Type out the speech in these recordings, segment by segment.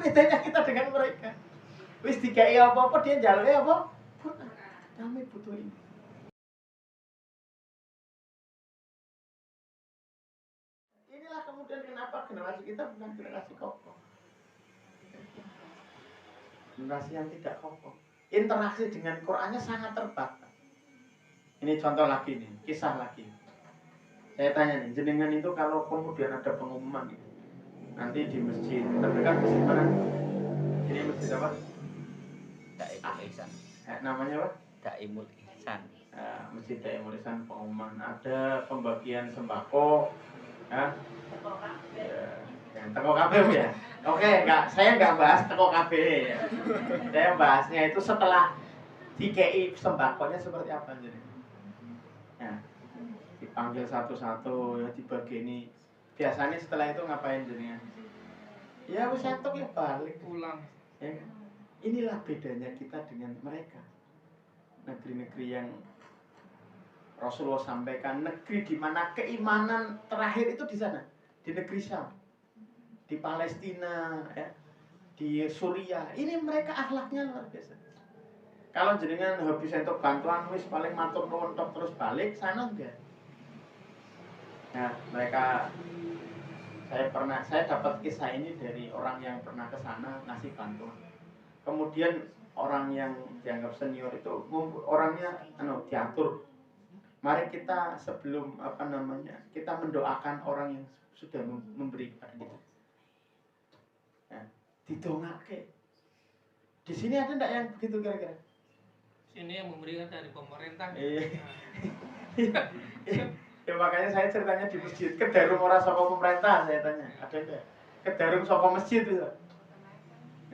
bedanya kita dengan mereka. Wis dikai apa-apa dia njaluke apa? Quran. Kami butuh ini. Inilah kemudian kenapa generasi kita bukan generasi kokoh. Generasi yang tidak kokoh. Interaksi dengan Qurannya sangat terbatas. Ini contoh lagi nih, kisah lagi. Saya tanya nih, jenengan itu kalau kemudian ada pengumuman gitu, nanti di masjid terdekat masjid mana? Ini masjid apa? Daimul Ihsan. Namanya apa? Daimul Ihsan. Masjid Daimul Ihsan pengumuman ada pembagian sembako, ya. Teko kabeh ya. Oke, saya nggak bahas teko kabeh ya. Saya bahasnya itu setelah DKI sembakonya seperti apa jadi. Ya, dipanggil satu-satu ya dibagi. Biasanya setelah itu ngapain jadinya? Ya wis entuk ya balik pulang. Ya kan? Inilah bedanya kita dengan mereka. Negeri-negeri yang Rasulullah sampaikan, negeri di mana keimanan terakhir itu di sana, di negeri Syam, di Palestina, ya, di Suriah. Ini mereka akhlaknya luar biasa. Kalau jenengan habis untuk bantuan wis paling matur nuwun terus balik, sana enggak. Nah, mereka saya dapat kisah ini dari orang yang pernah ke sana ngasih bantuan. Kemudian orang yang dianggap senior itu orangnya diatur. Mari kita sebelum kita mendoakan orang yang sudah memberi kepada kita. Ya, didongake. Di sini ada enggak yang begitu kira-kira? Sini yang memberikan dari pemerintah. Ya makanya saya ceritanya di masjid. Kedarum orang saka pemerintah saya tanya. Ada enggak? Kedarum saka masjid itu.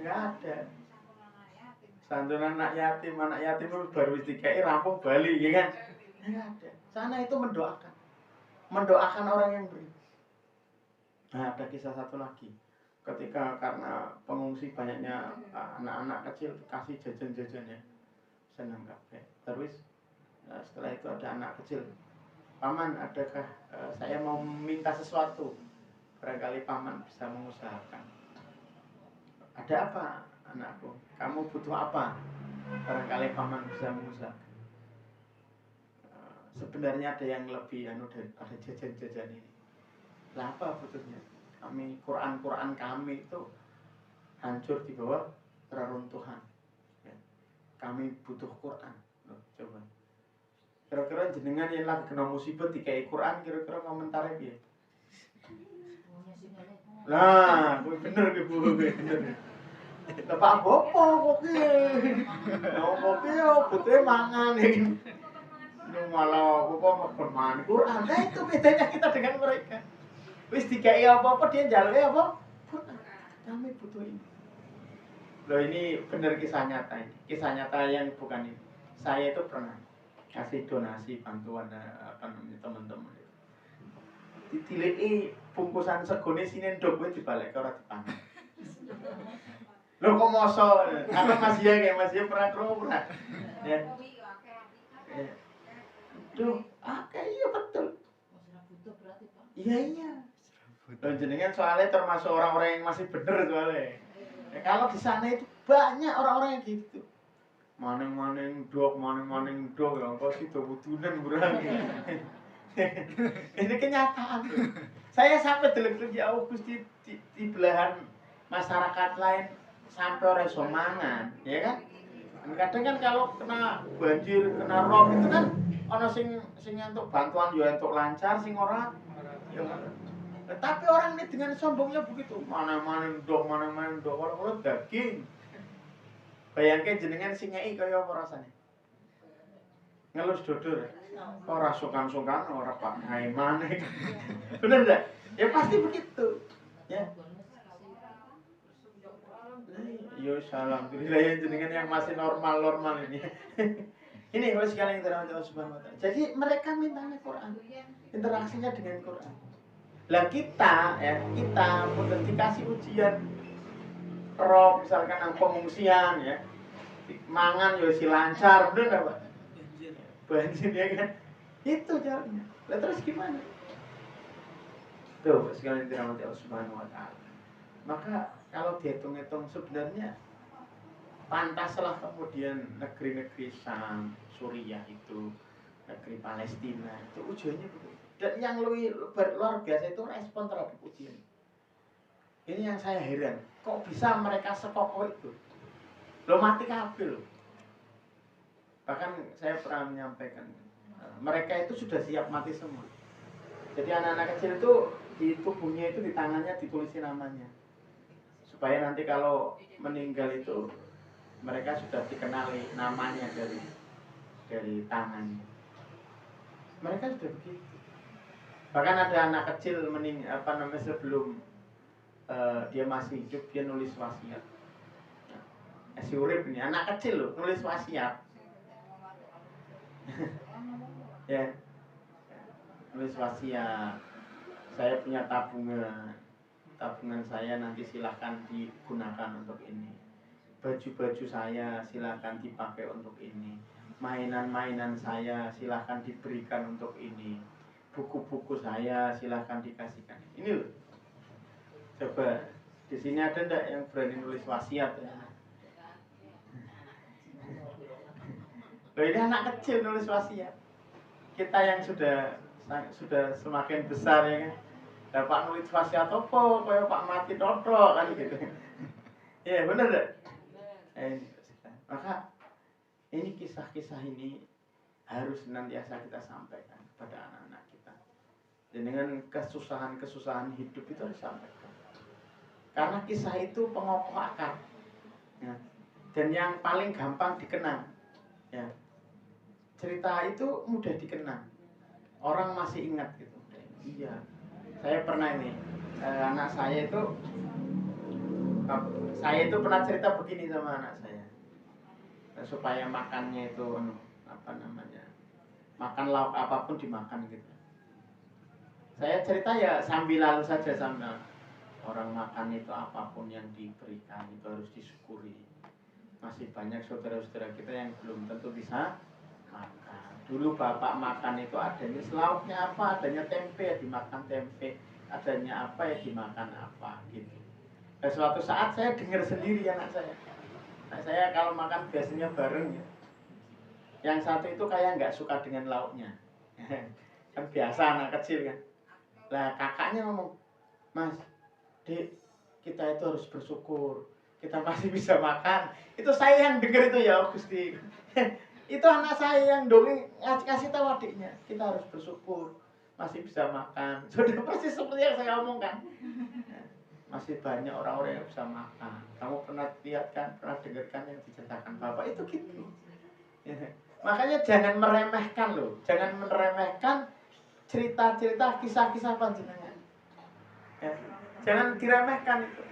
Enggak ada. Santunan anak yatim itu baru dikai rampung Bali, ya kan? Enggak ada. Sana itu mendoakan. Mendoakan orang yang beri. Nah, ada kisah satu lagi. Ketika karena pengungsi banyaknya anak-anak kecil kasih jajan-jajannya. Senang kabeh. Terus setelah itu ada anak kecil. Paman, adakah saya mau minta sesuatu? Barangkali paman bisa mengusahakan. Ada apa, anakku? Kamu butuh apa? Barangkali paman bisa mengusahakan. Sebenarnya ada yang lebih daripada jajan-jajan ini. Lah apa butuhnya? Quran kami itu hancur di bawah reruntuhan. Ya. Kami butuh Quran. Loh, coba. Kira-kira jenengan yang lagi kena musibah dikai Quran, kira-kira komentarnya piye? Lah, bener ke Bu, bener. Bapak bopo kok ki. Kok ki butuhe mangan iki. Malah apa bermain Quran. Nah, itu bedanya kita dengan mereka. Wis dikai apa-apa dia njaluke apa? Quran. Kami butuh ini. Loh, ini benar kisah nyata ini. Kisah nyata yang bukan ini. Saya itu pernah kasih donasi bantuan teman-teman. Ditiliki bungkusan segone sini ndok kowe dibalik ora dipangan. Lho kok mosok? Apa Mas ya kayak Mas ya pernah krungu pernah? Ya. Duh, iya betul. Iya. Dan jenengan soalnya termasuk orang-orang yang masih bener soalnya. Ya, kalau di sana itu banyak orang-orang yang gitu. Maning-maning dok, ya kok sido wudunan berang. Ini kenyataan. Saya sampai delek-delek ya Gusti di belahan masyarakat lain sampai ora iso mangan, ya kan? Kadang kan kalau kena banjir, kena rob itu kan ana sing entuk bantuan ya entuk lancar, sing ora ya. Tapi orang ini dengan sombongnya begitu, mana-mana dok, kalau daging. Bayangke jenengan sing ngeki kaya apa rasane? Ngelus dodol. Ora sungkan-sungkan, ora Pak Hai maneh. Bener enggak? Ya pasti begitu. Ya. Yo salam. Alhamdulillah jenengan yang masih normal ini. Ini wis sekali yang dirahmati Allah Subhanahu wa taala. Jadi mereka mintanya Quran. Interaksinya dengan Quran. Lah kita udah dikasih ujian rob misalkan nang pengungsian ya. Mangan yo si lancar, bener enggak, Pak? Banjir ya kan. Itu caranya. Lah terus gimana? Tuh, sekalian dirahmati Allah Subhanahu wa taala. Maka kalau dihitung-hitung sebenarnya pantaslah kemudian negeri-negeri Syam, Suriah itu, negeri Palestina itu ujiannya begitu. Dan yang luar biasa itu respon terhadap ujian. Ini yang saya heran, kok bisa mereka sekokoh itu? Lo mati kabel loh. Bahkan saya pernah menyampaikan, mereka itu sudah siap mati semua. Jadi anak-anak kecil itu di tubuhnya itu di tangannya ditulisin namanya, supaya nanti kalau meninggal itu mereka sudah dikenali namanya dari tangannya. Mereka sudah begitu. Bahkan ada anak kecil sebelum dia masih hidup dia nulis wasiat. Si urip ini anak kecil loh nulis wasiat. Ya, nulis wasiat. Saya punya tabungan saya nanti silahkan digunakan untuk ini. Baju-baju saya silahkan dipakai untuk ini. Mainan-mainan saya silahkan diberikan untuk ini. Buku-buku saya silahkan dikasihkan. Ini loh. Coba di sini ada enggak yang berani nulis wasiat ya? Loh, ini anak kecil nulis wasiat. Kita yang sudah semakin besar ya kan. Dapat nulis wasiat apa? Kayak Pak mati dodok kan gitu. Ya benar enggak? Maka ini kisah-kisah ini harus senantiasa kita sampaikan kepada anak-anak kita. Dan dengan kesusahan-kesusahan hidup itu harus disampaikan. Karena kisah itu pengokoh akar. Ya. Dan yang paling gampang dikenang. Ya. Cerita itu mudah dikenang. Orang masih ingat gitu. Iya. Saya pernah ini, anak saya itu pernah cerita begini sama anak saya. Supaya makannya itu makan lauk apapun dimakan gitu. Saya cerita ya sambil lalu saja sambil orang makan itu apapun yang diberikan itu harus disyukuri. Masih banyak saudara-saudara kita yang belum tentu bisa makan. Dulu bapak makan itu adanya lauknya apa, adanya tempe ya dimakan tempe, adanya apa ya dimakan apa gitu. Dan suatu saat saya dengar sendiri anak saya. Nah, saya kalau makan biasanya bareng ya. Yang satu itu kayak nggak suka dengan lauknya. Kan biasa anak kecil kan. Lah kakaknya ngomong, Mas, Dek, kita itu harus bersyukur. Kita masih bisa makan. Itu saya yang dengar itu ya Gusti. Itu anak saya yang dongeng kasih tahu adiknya. Kita harus bersyukur masih bisa makan. Sudah persis seperti yang saya omongkan. Masih banyak orang-orang yang bisa makan. Kamu pernah lihat kan, pernah dengarkan yang diceritakan Bapak itu gitu. Ya. Makanya jangan meremehkan loh, jangan meremehkan cerita-cerita, kisah-kisah panjenengan. Ya. Jangan diremehkan itu.